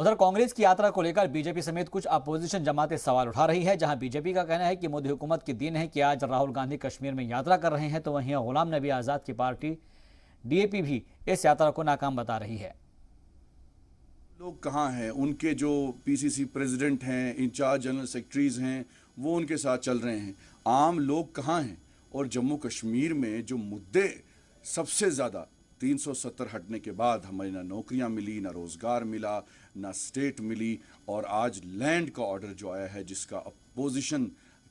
उधर कांग्रेस की यात्रा को लेकर बीजेपी समेत कुछ अपोजिशन जमातें सवाल उठा रही है। जहां बीजेपी का कहना है कि मोदी हुकूमत की देन है कि आज राहुल गांधी कश्मीर में यात्रा कर रहे हैं, तो वहीं गुलाम नबी आजाद की पार्टी डीएपी भी इस यात्रा को नाकाम बता रही है। लोग कहाँ हैं? उनके जो पीसीसी प्रेसिडेंट हैं, इंचार्ज जनरल सेक्रेटरीज हैं, वो उनके साथ चल रहे हैं। आम लोग कहाँ हैं? और जम्मू कश्मीर में जो मुद्दे सबसे ज़्यादा 370 हटने के बाद हमें ना नौकरियां मिली, ना रोज़गार मिला, ना स्टेट मिली, और आज लैंड का ऑर्डर जो आया है जिसका अपोजिशन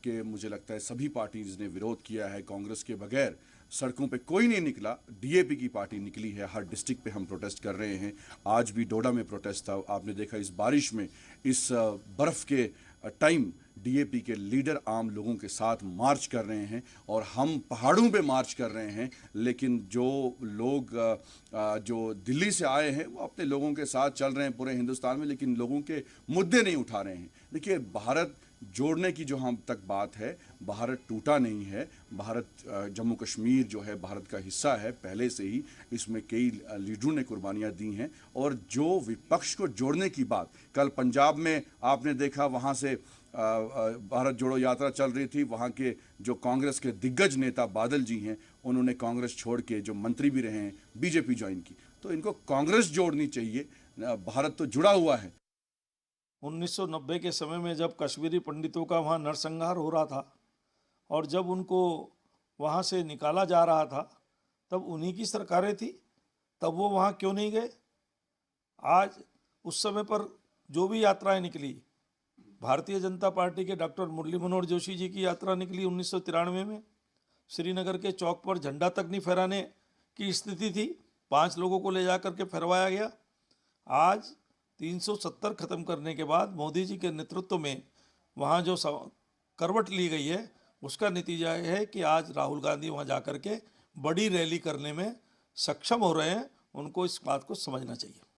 के मुझे लगता है सभी पार्टीज ने विरोध किया है। कांग्रेस के बगैर सड़कों पे कोई नहीं निकला, डीएपी की पार्टी निकली है। हर डिस्ट्रिक्ट पे हम प्रोटेस्ट कर रहे हैं। आज भी डोडा में प्रोटेस्ट था। आपने देखा इस बारिश में, इस बर्फ़ के टाइम डीएपी के लीडर आम लोगों के साथ मार्च कर रहे हैं, और हम पहाड़ों पे मार्च कर रहे हैं। लेकिन जो लोग जो दिल्ली से आए हैं वो अपने लोगों के साथ चल रहे हैं पूरे हिंदुस्तान में, लेकिन लोगों के मुद्दे नहीं उठा रहे हैं। देखिए, भारत जोड़ने की जो हम तक बात है, भारत टूटा नहीं है। भारत, जम्मू कश्मीर जो है भारत का हिस्सा है पहले से ही। इसमें कई लीडरों ने कुर्बानियां दी हैं। और जो विपक्ष को जोड़ने की बात, कल पंजाब में आपने देखा, वहाँ से भारत जोड़ो यात्रा चल रही थी। वहाँ के जो कांग्रेस के दिग्गज नेता बादल जी हैं, उन्होंने कांग्रेस छोड़ के, जो मंत्री भी रहे हैं, बीजेपी ज्वाइन की। तो इनको कांग्रेस जोड़नी चाहिए। भारत तो जुड़ा हुआ है। 1990 के समय में जब कश्मीरी पंडितों का वहाँ नरसंहार हो रहा था और जब उनको वहाँ से निकाला जा रहा था, तब उन्हीं की सरकारें थी। तब वो वहाँ क्यों नहीं गए? आज उस समय पर जो भी यात्राएं निकली, भारतीय जनता पार्टी के डॉक्टर मुरली मनोहर जोशी जी की यात्रा निकली 1993 में। श्रीनगर के चौक पर झंडा तक नहीं फहराने की स्थिति थी, 5 लोगों को ले जाकर के फहरवाया गया। आज 370 खत्म करने के बाद मोदी जी के नेतृत्व में वहाँ जो करवट ली गई है, उसका नतीजा यह है कि आज राहुल गांधी वहाँ जाकर के बड़ी रैली करने में सक्षम हो रहे हैं। उनको इस बात को समझना चाहिए।